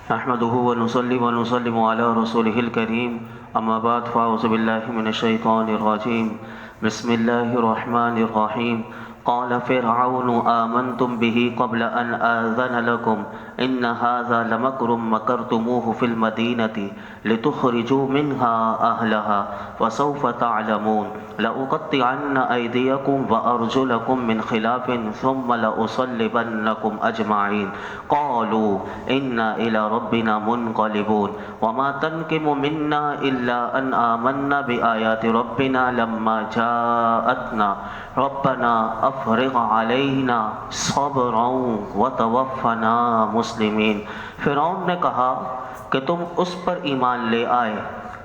نحمده ونصلي ونسلم على رسوله الكريم اما بعد فاعوذ بالله من الشيطان الرجيم بسم الله الرحمن الرحيم قال فرعون آمنتم به قبل أن آذن لكم إن هذا لمكر مكرتموه في المدينة لتخرجوا منها أهلها فسوف تعلمون لأقطعن أيديكم وأرجلكم من خلاف ثم لأصلبنكم أجمعين قالوا إنا إلى ربنا منقلبون وما تنقم منا إلا أن آمنا بآيات ربنا لما جاءتنا ربنا افرغ علینا صبرا وتوفنا مسلمین۔ فرعون نے کہا کہ تم اس پر ایمان لے آئے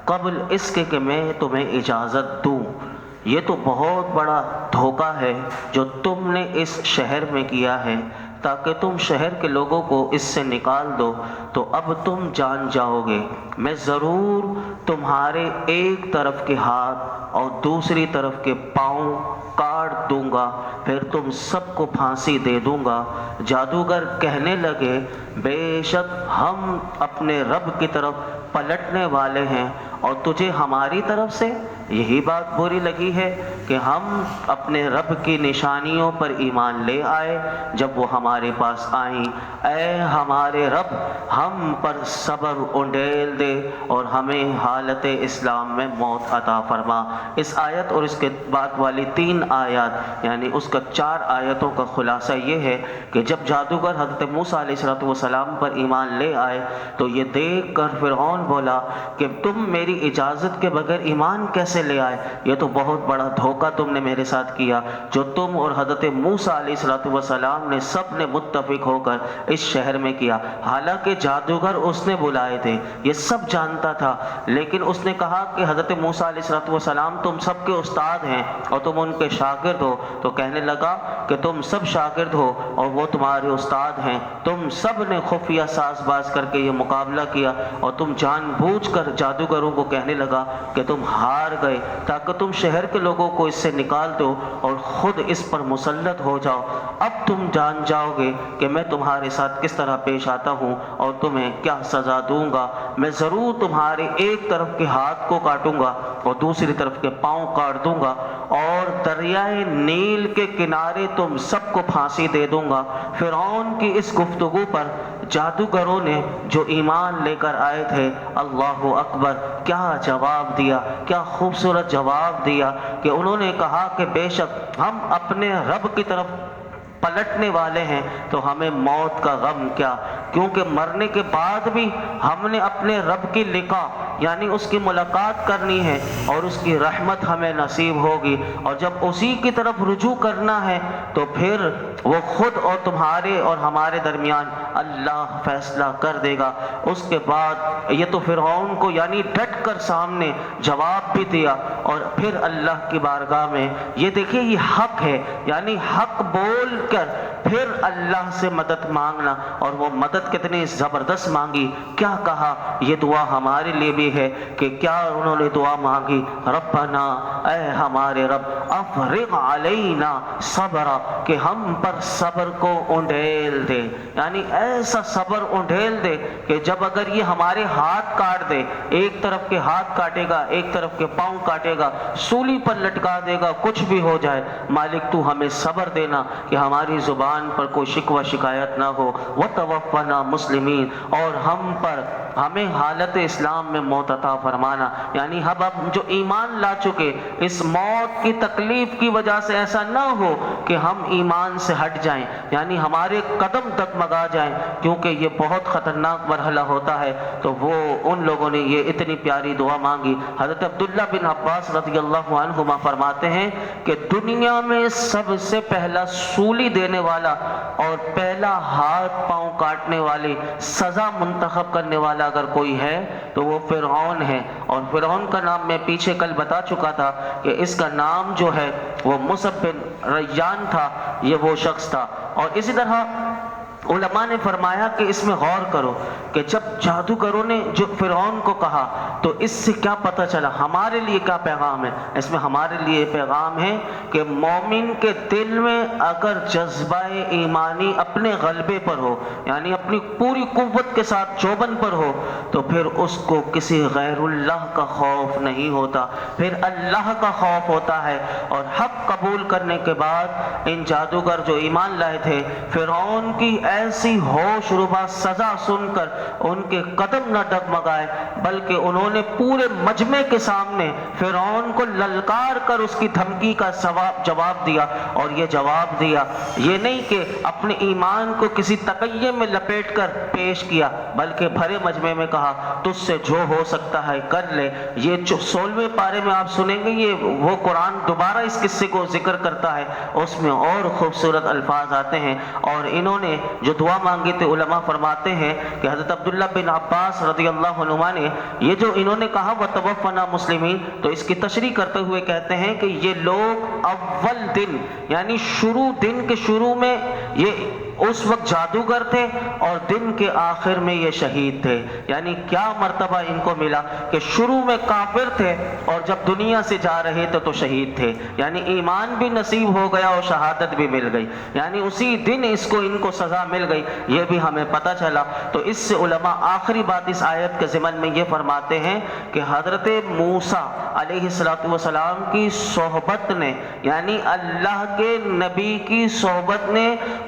قبل اس کے کہ میں تمہیں اجازت دوں۔ یہ تو بہت بڑا دھوکہ ہے جو تم نے اس شہر میں کیا ہے تاکہ تم شہر کے لوگوں کو اس سے نکال دو، تو اب تم جان جاؤ گے میں ضرور تمہارے ایک طرف کے ہاتھ اور دوسری طرف کے پاؤں کاٹ دوں گا، پھر تم سب کو پھانسی دے دوں گا۔ جادوگر کہنے لگے بے شک ہم اپنے رب کی طرف پلٹنے والے ہیں اور تجھے ہماری طرف سے یہی بات بری لگی ہے کہ ہم اپنے رب کی نشانیوں پر ایمان لے آئے جب وہ ہمارے پاس آئیں۔ اے ہمارے رب ہم پر صبر انڈیل دے اور ہمیں حالت اسلام میں موت عطا فرما۔ اس آیت اور اس کے بعد والی 3 آیات یعنی اس کا 4 آیتوں کا خلاصہ یہ ہے کہ جب جادوگر حضرت موسیٰ علیہ السلام پر ایمان لے آئے تو یہ دیکھ کر فرعون بولا کہ تم میری اجازت کے بغیر ایمان کیسے لے آئے؟ یہ تو بہت بڑا دھوکہ تم نے میرے ساتھ کیا جو تم اور حضرت موسیٰ علیہ السلام نے سب نے متفق ہو کر اس شہر میں کیا۔ حالانکہ جادوگر اس نے بلائے تھے، یہ سب جانتا تھا، لیکن اس نے کہا کہ حضرت موسیٰ علیہ السلام تم سب کے استاد ہیں اور تم ان کے شاگرد ہو، تو کہنے لگا کہ تم سب شاگرد ہو اور وہ تمہارے استاد ہیں، تم سب نے خفیہ ساز باز کر کے یہ مقابلہ کیا اور تم جان بوجھ کر جادوگروں کو کہنے لگا کہ تم ہار گئے تاکہ تم شہر کے لوگوں کو اس سے نکال دو اور خود اس پر مسلط ہو جاؤ۔ اب تم جان جاؤ گے کہ میں تمہارے ساتھ کس طرح پیش آتا ہوں اور تمہیں کیا سزا دوں گا۔ میں ضرور تمہارے ایک طرف کے ہاتھ کو کاٹوں گا اور دوسری طرف کے پاؤں کاٹ دوں گا اور دریائے نیل کے کنارے تم سب کو پھانسی دے دوں گا۔ فرعون کی اس گفتگو پر جادوگروں نے جو ایمان لے کر آئے تھے اللہ اکبر کیا جواب دیا، کیا خوبصورت جواب دیا کہ انہوں نے کہا کہ بے شک ہم اپنے رب کی طرف پلٹنے والے ہیں تو ہمیں موت کا غم کیا، کیونکہ مرنے کے بعد بھی ہم نے اپنے رب کی لقاء یعنی اس کی ملاقات کرنی ہے اور اس کی رحمت ہمیں نصیب ہوگی، اور جب اسی کی طرف رجوع کرنا ہے تو پھر وہ خود اور تمہارے اور ہمارے درمیان اللہ فیصلہ کر دے گا۔ اس کے بعد یہ تو فرعون کو یعنی ڈٹ کر سامنے جواب بھی دیا اور پھر اللہ کی بارگاہ میں یہ دیکھیے یہ حق ہے یعنی حق بول کر پھر اللہ سے مدد مانگنا، اور وہ مدد کتنی زبردست مانگی، کیا کہا، یہ دعا ہمارے لیے بھی ہے کہ کیا انہوں نے دعا مانگی، ربنا اے ہمارے رب افرغ علینا صبرا کہ ہم پر صبر کو انڈیل دے، یعنی ایسا صبر انڈیل دے کہ جب اگر یہ ہمارے ہاتھ کاٹ دے، ایک طرف کے ہاتھ کاٹے گا ایک طرف کے پاؤں کاٹے گا، سولی پر لٹکا دے گا، کچھ بھی ہو جائے، مالک تو ہمیں صبر دینا کہ ہماری زبان پر کوئی شکوہ شکایت نہ ہو، وتوفنا مسلمین اور ہمیں حالت اسلام میں موت عطا فرمانا، یعنی ہم اب جو ایمان لا چکے اس موت کی تکلیف کی وجہ سے ایسا نہ ہو کہ ہم ایمان سے ہٹ جائیں، یعنی ہمارے قدم ڈگمگا جائیں، کیونکہ یہ بہت خطرناک مرحلہ ہوتا ہے۔ تو وہ ان لوگوں نے یہ اتنی پیاری دعا مانگی۔ حضرت عبداللہ بن عباس رضی اللہ عنہما فرماتے ہیں کہ دنیا میں سب سے پہلا سولی دینے والا اور پہلا ہاتھ پاؤں کاٹنے والی سزا منتخب کرنے والا اگر کوئی ہے تو وہ فرعون ہے، اور فرعون کا نام میں پیچھے کل بتا چکا تھا کہ اس کا نام جو ہے وہ مصعب بن ریان تھا، یہ وہ شخص تھا۔ اور اسی طرح علماء نے فرمایا کہ اس میں غور کرو کہ جب جادوگروں نے جو فرعون کو کہا تو اس سے کیا پتہ چلا، ہمارے لیے کیا پیغام ہے؟ اس میں ہمارے لیے پیغام ہے کہ مومن کے دل میں اگر جذبہ ایمانی اپنے غلبے پر ہو، یعنی اپنی پوری قوت کے ساتھ چوبن پر ہو، تو پھر اس کو کسی غیر اللہ کا خوف نہیں ہوتا، پھر اللہ کا خوف ہوتا ہے۔ اور حق قبول کرنے کے بعد ان جادوگر جو ایمان لائے تھے، فرعون کی ایسی ہوش ربا سزا سن کر ان کے قدم نہ ڈگمگائے، بلکہ انہوں نے پورے مجمع کے سامنے فرعون کو للکار کر اس کی دھمکی کا جواب دیا۔ اور یہ جواب دیا یہ نہیں کہ اپنے ایمان کو کسی تقیے میں لپیٹ کر پیش کیا، بلکہ بھرے مجمع میں کہا تجھ سے جو ہو سکتا ہے کر لے۔ یہ 16ویں پارے میں آپ سنیں گے، یہ وہ قرآن دوبارہ اس قصے کو ذکر کرتا ہے، اس میں اور خوبصورت الفاظ آتے ہیں۔ اور انہوں نے جو دعا مانگی تھی، علماء فرماتے ہیں کہ حضرت عبداللہ بن عباس رضی اللہ عنہما نے یہ جو انہوں نے کہا وَتَوَفَّنَا مُسْلِمِينَ، تو اس کی تشریح کرتے ہوئے کہتے ہیں کہ یہ لوگ اول دن یعنی دن کے شروع میں یہ اس وقت جادوگر تھے اور دن کے آخر میں یہ شہید تھے۔ یعنی کیا مرتبہ ان کو ملا کہ شروع میں کافر تھے اور جب دنیا سے جا رہے تھے تو شہید تھے، یعنی ایمان بھی نصیب ہو گیا اور شہادت بھی مل گئی، یعنی اسی دن ان کو سزا مل گئی، یہ بھی ہمیں پتہ چلا۔ تو اس سے علماء آخری بات اس آیت کے ضمن میں یہ فرماتے ہیں کہ حضرت موسیٰ علیہ السلام کی صحبت نے، یعنی اللہ کے نبی کی صحبت نے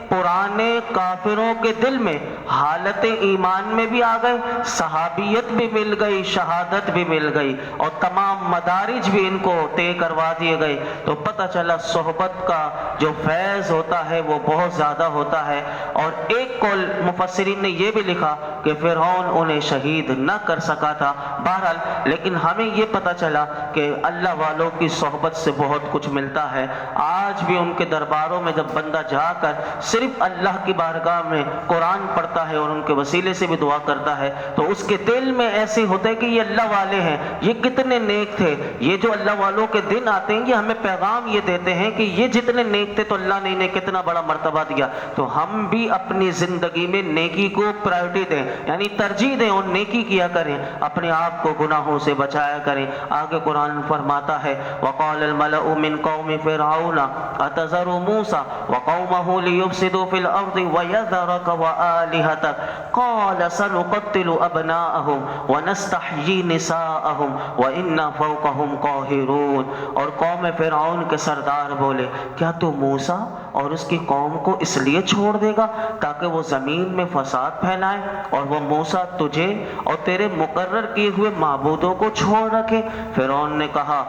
پرانے کافروں کے دل میں حالت ایمان میں بھی آ گئے، صحابیت بھی مل گئی، شہادت بھی مل گئی، اور تمام مدارج بھی ان کو طے کروا دیے گئے۔ تو پتہ چلا صحبت کا جو فیض ہوتا ہے وہ بہت زیادہ ہوتا ہے۔ اور ایک قول مفسرین نے یہ بھی لکھا کہ فرعون انہیں شہید نہ کر سکا تھا۔ بہرحال لیکن ہمیں یہ پتہ چلا کہ اللہ والوں کی صحبت سے بہت کچھ ملتا ہے۔ آج بھی ان کے درباروں میں جب بندہ جا کر صرف اللہ کی بارگاہ میں قرآن پڑھتا ہے اور ان کے وسیلے سے بھی دعا کرتا ہے تو اس کے دل میں ایسے ہوتا ہے کہ یہ اللہ والے ہیں، یہ کتنے نیک تھے۔ یہ جو اللہ والوں کے دن آتے ہیں یہ ہمیں پیغام یہ دیتے ہیں کہ یہ جتنے نیک تھے تو اللہ نے انہیں کتنا بڑا مرتبہ دیا، تو ہم بھی اپنی زندگی میں نیکی کو پرائیورٹی دیں، یعنی ترجیح دیں اور نیکی کیا کریں، اپنے آپ کو گناہوں سے بچایا کریں۔ آگے قرآن فرماتا ہے وَقَالَ الْمَلَأُ مِنْ قَوْمِ فِرْعَوْنَ أَتَذَرُ مُوسَى وَقَوْمَهُ لِيُفْسِدُوا فِي الْأَرْضِ وَيَذَرَكَ وَآلِهَتَكَ قَالَ سَنُقَتِّلُ أَبْنَاءَهُمْ وَنَسْتَحْيِي نِسَاءَهُمْ وَإِنَّا فَوْقَهُمْ قَاهِرُونَ۔ اور قوم فرعون کے سردار بولے کیا تو موسیٰ اور اس کی قوم کو اس لیے چھوڑ دے گا تاکہ وہ زمین میں فساد پھیلائیں اور وہ موسیٰ تجھے اور تیرے مقرر کیے ہوئے معبودوں کو چھوڑ رکھے؟ فرعون نے کہا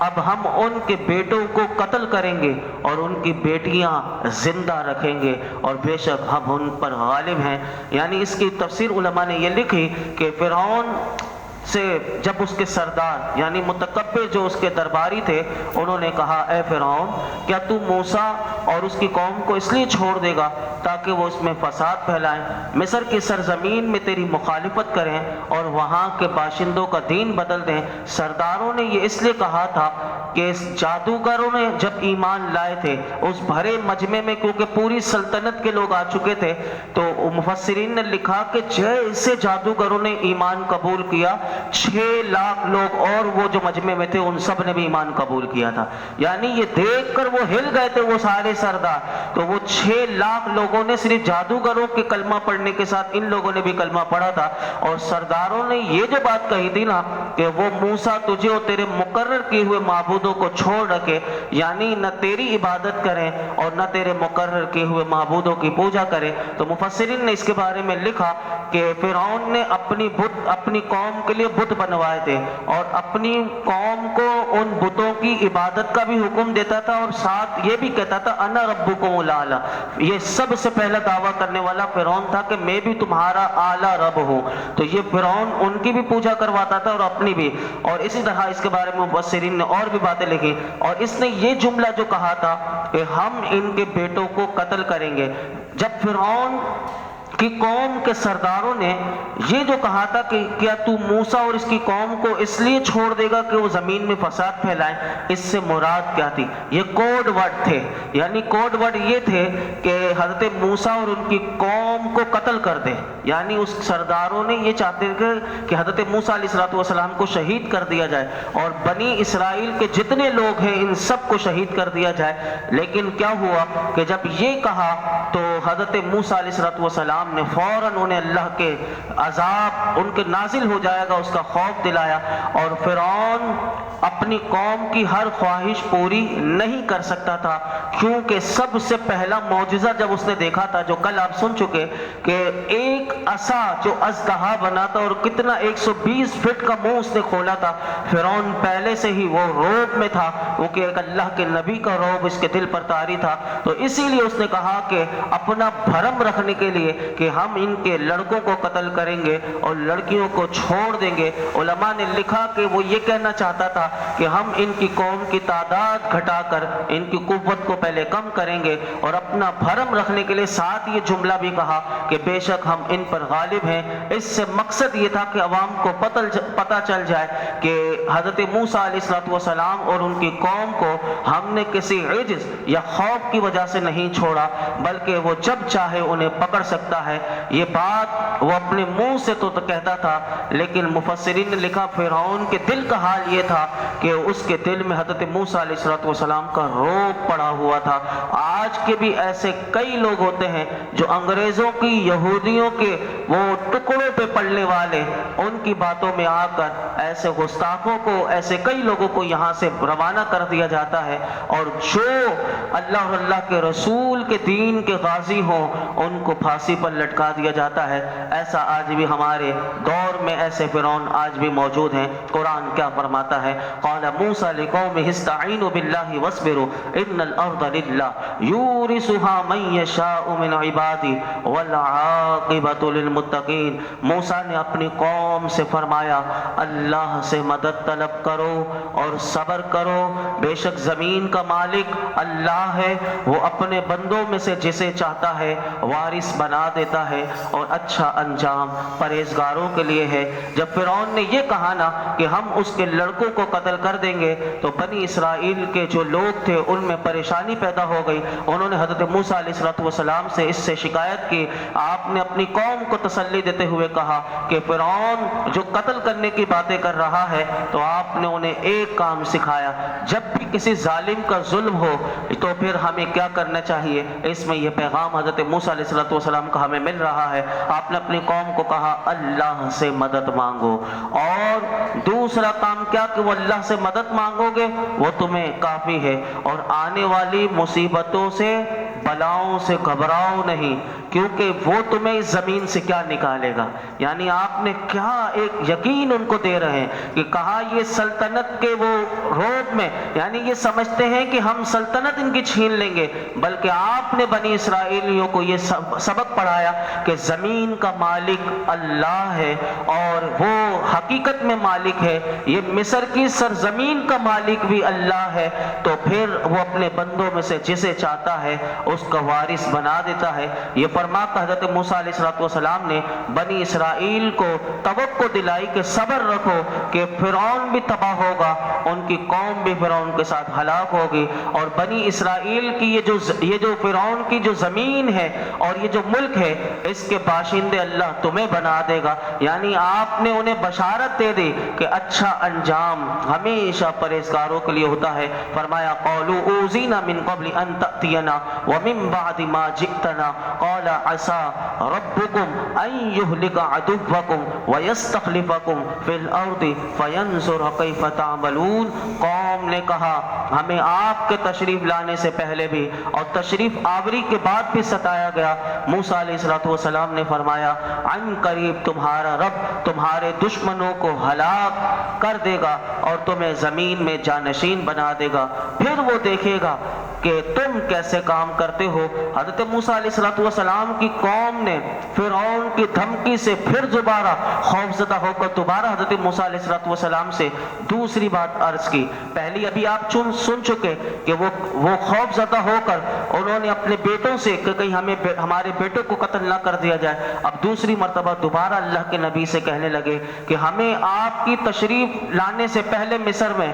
اب ہم ان کے بیٹوں کو قتل کریں گے اور ان کی بیٹیاں زندہ رکھیں گے اور بے شک ہم ان پر غالب ہیں۔ یعنی اس کی تفسیر علماء نے یہ لکھی کہ فرعون سے جب اس کے سردار یعنی متکبر جو اس کے درباری تھے انہوں نے کہا اے فرعون کیا تو موسیٰ اور اس کی قوم کو اس لیے چھوڑ دے گا تاکہ وہ اس میں فساد پھیلائیں، مصر کی سرزمین میں تیری مخالفت کریں اور وہاں کے باشندوں کا دین بدل دیں؟ سرداروں نے یہ اس لیے کہا تھا کہ جادوگروں نے جب ایمان لائے تھے اس بھرے مجمع میں، کیونکہ پوری سلطنت کے لوگ آ چکے تھے، تو مفسرین نے لکھا کہ جیسے جادوگروں نے ایمان قبول کیا 6 لاکھ لوگ اور وہ جو مجمع میں تھے ان سب نے بھی ایمان قبول کیا تھا۔ یعنی یہ دیکھ کر وہ ہل گئے تھے وہ سارے سردار، تو وہ 6 لاکھ لوگوں نے صرف جادوگروں کے کلمہ پڑھنے کے ساتھ ان لوگوں نے بھی کلمہ پڑھا تھا، اور سرداروں نے یہ جو بات کہی تھی نا کہ وہ موسیٰ تجھے اور تیرے مقرر کیے ہوئے معبودوں کو چھوڑ رکھے، یعنی نہ تیری عبادت کریں اور نہ تیرے مقرر کیے ہوئے معبودوں کی پوجا کریں، تو مفسرین نے اس کے بارے میں لکھا کہ فرعون نے اپنی قوم کے لیے بت بنوائے تھے اور اپنی قوم کو ان بتوں کی عبادت کا بھی حکم دیتا تھا اور ساتھ یہ بھی کہتا تھا انا ربکم الاعلی۔ یہ سب سے پہلا دعویٰ کرنے والا فرعون تھا کہ میں بھی تمہارا اعلیٰ رب ہوں، تو یہ فرعون ان کی بھی پوجا کرواتا تھا اور اپنی بھی، اور اسی طرح اس کے بارے میں مفسرین نے اور بھی باتیں لکھی، اور اس نے یہ جملہ جو کہا تھا کہ ہم ان کے بیٹوں کو قتل کریں گے، جب فرعون کی قوم کے سرداروں نے یہ جو کہا تھا کہ کیا تو موسیٰ اور اس کی قوم کو اس لیے چھوڑ دے گا کہ وہ زمین میں فساد پھیلائیں، اس سے مراد کیا تھی؟ یہ کوڈ ورڈ تھے، یعنی کوڈ ورڈ یہ تھے کہ حضرت موسیٰ اور ان کی قوم کو قتل کر دے، یعنی اس سرداروں نے یہ چاہتے تھے کہ حضرت موسیٰ علیہ السلام کو شہید کر دیا جائے اور بنی اسرائیل کے جتنے لوگ ہیں ان سب کو شہید کر دیا جائے۔ لیکن کیا ہوا کہ جب یہ کہا تو حضرت موسیٰ علیہ السلام نے فوراً انہیں اللہ کے عذاب ان کے نازل ہو جائے گا اس کا خوف دلایا، اور فرعون اپنی قوم کی ہر خواہش پوری نہیں کر سکتا تھا، کیونکہ سب سے پہلا معجزہ جب اس نے دیکھا تھا جو کل آپ سن چکے کہ ایک عصا جو اژدہا بنا تھا اور کتنا 120 فٹ کا منہ اس نے کھولا تھا، فرعون پہلے سے ہی وہ رعب میں تھا، وہ کہ ایک اللہ کے نبی کا رعب اس کے دل پر طاری تھا، تو اسی لیے اس نے کہا کہ اپنا بھرم رکھنے کے لیے کہ ہم ان کے لڑکوں کو قتل کریں گے اور لڑکیوں کو چھوڑ دیں گے۔ علماء نے لکھا کہ وہ یہ کہنا چاہتا تھا کہ ہم ان کی قوم کی تعداد گھٹا کر ان کی قوت کو پہلے کم کریں گے، اور اپنا بھرم رکھنے کے لیے ساتھ یہ جملہ بھی کہا کہ بے شک ہم ان پر غالب ہیں۔ اس سے مقصد یہ تھا کہ عوام کو پتہ چل جائے کہ حضرت موسیٰ علیہ السلام اور ان کی قوم کو ہم نے کسی عجز یا خوف کی وجہ سے نہیں چھوڑا، بلکہ وہ جب چاہے انہیں پکڑ سکتا ہے۔ یہ بات وہ اپنے منہ سے تو کہتا تھا، لیکن مفسرین نے لکھا فرعون کے دل کا حال یہ تھا کہ اس کے دل میں حضرت موسیٰ علیہ السلام کا رعب پڑا ہوا تھا۔ آج کے بھی ایسے کئی لوگ ہوتے ہیں جو انگریزوں کی، یہودیوں کے وہ ٹکڑوں پہ پڑنے والے، ان کی باتوں میں آ کر ایسے گستاخوں کو، ایسے کئی لوگوں کو یہاں سے روانہ کر دیا جاتا ہے، اور جو اللہ اور اللہ کے رسول کے دین کے غازی ہوں ان کو پھانسی پر لٹکا دیا جاتا ہے۔ ایسا آج بھی ہمارے دور میں ایسے فرعون آج بھی موجود ہیں۔ قرآن کیا فرماتا ہے؟ قال موسیٰ لقومہ استعینوا باللہ واصبروا ان الارض للہ یورثها من یشاء من عبادہ والعاقبۃ للمتقین۔ موسیٰ نے اپنی قوم سے فرمایا اللہ سے مدد طلب کرو اور صبر کرو، بے شک زمین کا مالک اللہ ہے، وہ اپنے بندوں میں سے جسے چاہتا ہے وارث بنا دیتا ہے، اور اچھا انجام پرہیزگاروں کے لیے ہے۔ جب فرعون نے یہ کہا نا کہ ہم اس کے لڑکوں کو قتل کر دیں گے تو بنی اسرائیل کے جو لوگ تھے ان میں پریشانی پیدا ہو گئی۔ انہوں نے حضرت موسیٰ علیہ السلام سے اس سے شکایت کی۔ آپ نے اپنی قوم کو تسلی دیتے ہوئے کہا کہ فرعون جو قتل کرنے کی باتیں کر رہا ہے، تو آپ نے انہیں ایک کام سکھایا، جب بھی کسی ظالم کا ظلم ہو تو پھر ہمیں کیا کرنا چاہیے۔ اس میں یہ پیغام حضرت موسیٰ علیہ السلام کا ہمیں مل رہا ہے۔ آپ نے اپنی قوم کو کہا اللہ سے مدد مانگو، اور دوسرا کام کیا کہ وہ اللہ سے مدد مانگو گے وہ تمہیں کافی ہے، اور آنے والی مصیبتوں سے، بلاؤں سے گھبراؤ نہیں، کیونکہ وہ تمہیں اس زمین سے کیا نکالے گا۔ یعنی آپ نے کیا ایک یقین ان کو دے رہے ہیں کہ کہا یہ سلطنت کے وہ رعب میں، یعنی یہ سمجھتے ہیں کہ ہم سلطنت ان کی چھین لیں گے، بلکہ آپ نے بنی اسرائیلیوں کو یہ سبق پڑھایا کہ زمین کا مالک اللہ ہے، اور وہ حقیقت میں مالک ہے، یہ مصر کی سرزمین کا مالک بھی اللہ ہے، تو پھر وہ اپنے بندوں میں سے جسے چاہتا ہے اس کا وارث بنا دیتا ہے۔ یہ فرما کر حضرت موسیٰ علیہ السلام نے بنی اسرائیل کو توقع دلائی کہ صبر رکھو کہ فرعون بھی تباہ ہوگا، ان کی قوم بھی فرعون کے ساتھ ہلاک ہوگی، اور بنی اسرائیل کی یہ جو فرعون کی جو زمین ہے اور یہ جو ملک ہے اس کے باشندے اللہ تمہیں بنا دے گا۔ یعنی آپ نے انہیں بشارت دے دی کہ اچھا انجام ہمیشہ پرہیزگاروں کے لیے ہوتا ہے۔ فرمایا قالوا اوذینا من قبل ان تأتینا ومن بعد ما جئتنا قال عسى ربكم ان يهلك عدوكم ويستخلفكم في الارض فينظر كيف تعملون۔ قوم نے کہا ہمیں آپ کے تشریف لانے سے پہلے بھی اور تشریف آوری کے بعد بھی ستایا گیا۔ موسیٰ علیہ السلام نے فرمایا عن قریب تمہارا رب تمہارے دشمنوں کو ہلاک کر دے گا اور تمہیں زمین میں جانشین بنا دے گا، پھر وہ دیکھے گا کہ تم کیسے کام کرتے ہو۔ حضرت موسیٰ علیہ السلام کی قوم نے فرعون کی دھمکی سے پھر دوبارہ خوفزدہ ہو کر دوبارہ حضرت موسیٰ علیہ السلام سے دوسری بات عرض کی۔ پہلی ابھی آپ سن چکے کہ وہ خوفزدہ ہو کر انہوں نے اپنے بیٹوں سے کہ کہیں ہمارے بیٹوں کو قتل نہ کر دیا جائے۔ اب دوسری مرتبہ دوبارہ اللہ کے نبی سے کہنے لگے کہ ہمیں آپ کی تشریف لانے سے پہلے مصر میں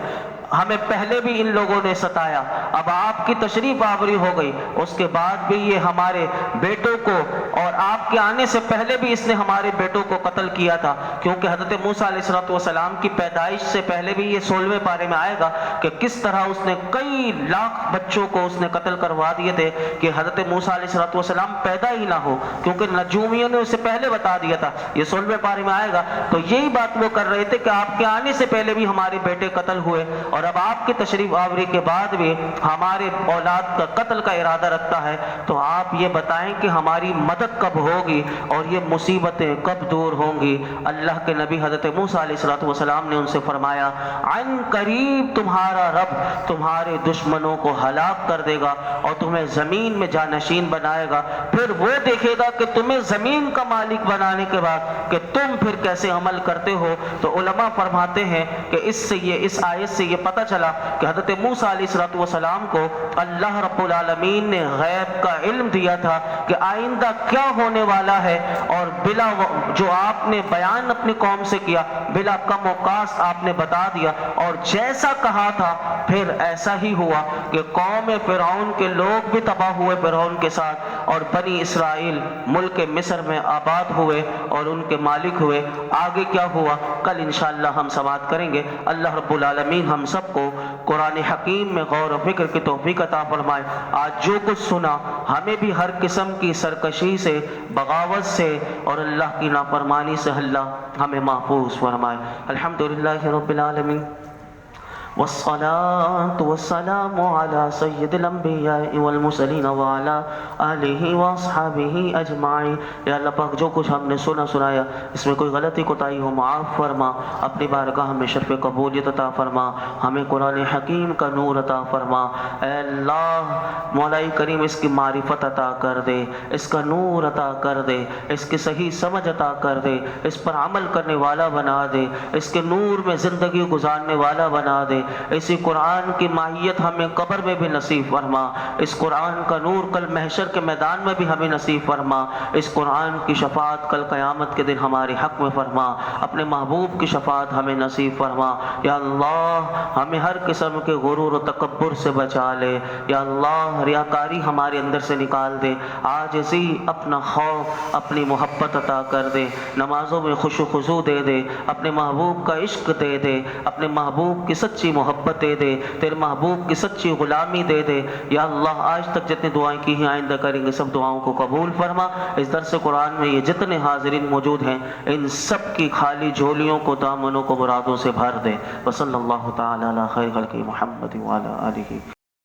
ہمیں پہلے بھی ان لوگوں نے ستایا، اب آپ کی تشریف آوری ہو گئی، اس کے بعد بھی یہ ہمارے بیٹوں کو، اور آپ کے آنے سے پہلے بھی اس نے ہمارے بیٹوں کو قتل کیا تھا۔ کیونکہ حضرت موسیٰ علیہ السلام کی پیدائش سے پہلے بھی یہ 16ویں پارے میں آئے گا کہ کس طرح اس نے کئی لاکھ بچوں کو اس نے قتل کروا دیے تھے کہ حضرت موسیٰ علیہ السلام پیدا ہی نہ ہو، کیونکہ نجومیوں نے اسے پہلے بتا دیا تھا۔ یہ 16ویں پارے میں آئے گا، تو یہی بات وہ کر رہے تھے کہ آپ کے آنے سے پہلے بھی ہمارے بیٹے قتل ہوئے، اور اب آپ کی تشریف آوری کے بعد بھی ہمارے اولاد کا قتل کا ارادہ رکھتا ہے، تو آپ یہ بتائیں کہ ہماری مدد کب ہوگی اور یہ مصیبتیں کب دور ہوں گی۔ اللہ کے نبی حضرت موسیٰ علیہ السلام نے ان سے فرمایا عن قریب تمہارا رب تمہارے دشمنوں کو ہلاک کر دے گا اور تمہیں زمین میں جانشین بنائے گا، پھر وہ دیکھے گا کہ تمہیں زمین کا مالک بنانے کے بعد کہ تم پھر کیسے عمل کرتے ہو۔ تو علماء فرماتے ہیں کہ اس آیت سے یہ پتہ چلا کہ حضرت موسیٰ علیہ السلام کو اللہ رب العالمین نے غیب کا علم دیا تھا کہ آئندہ کیا ہونے والا ہے، اور بلا جو آپ نے بیان اپنی قوم سے کیا بلا کم و کاست آپ نے بتا دیا، اور جیسا کہا تھا پھر ایسا ہی ہوا کہ قوم فرعون کے لوگ بھی تباہ ہوئے فرعون کے ساتھ، اور بنی اسرائیل ملک مصر میں آباد ہوئے اور ان کے مالک ہوئے۔ آگے کیا ہوا کل انشاءاللہ ہم سماعت کریں گے۔ اللہ رب العالمین ہم سب کو قرآن حکیم میں غور و فکر کی توفیق عطا فرمائے۔ آج جو کچھ سنا ہمیں بھی ہر قسم کی سرکشی سے، بغاوت سے اور اللہ کی نافرمانی سے اللہ ہمیں محفوظ فرمائے۔ الحمدللہ رب العالمین والصلاة والسلام على سید الانبیاء والمرسلین وعلى آلہ واصحابہ اجمعین۔ یا اللہ پاک جو کچھ ہم نے سنایا اس میں کوئی غلطی کوتاہی ہو معاف فرما، اپنی بارگاہ میں شرف قبولیت عطا فرما، ہمیں قرآن حکیم کا نور عطا فرما۔ اے اللہ مولا کریم اس کی معرفت عطا کر دے، اس کا نور عطا کر دے، اس کی صحیح سمجھ عطا کر دے، اس پر عمل کرنے والا بنا دے، اس کے نور میں زندگی گزارنے والا بنا دے۔ اسی قرآن کی ماہیت ہمیں قبر میں بھی نصیب فرما، اس قرآن کا نور کل محشر کے میدان میں بھی ہمیں نصیب فرما، اس قرآن کی شفاعت کل قیامت کے دن ہمارے حق میں فرما، اپنے محبوب کی شفاعت ہمیں نصیب فرما۔ یا اللہ ہمیں ہر قسم کے غرور و تکبر سے بچا لے، یا اللہ ریاکاری ہمارے اندر سے نکال دے، عاجزی، اپنا خوف، اپنی محبت عطا کر دے، نمازوں میں خشوع و خضوع دے دے، اپنے محبوب کا عشق دے دے، اپنے محبوب کی سچی محبت دے دے، تیرے محبوب کی سچی غلامی دے دے۔ یا اللہ آج تک جتنی دعائیں کی ہیں آئندہ کریں گے سب دعاؤں کو قبول فرما۔ اس درس قرآن میں یہ جتنے حاضرین موجود ہیں ان سب کی خالی جھولیوں کو، دامنوں کو مرادوں سے بھر دے۔ وصلی اللہ تعالی علی خیر خلق محمد وعلی آلہ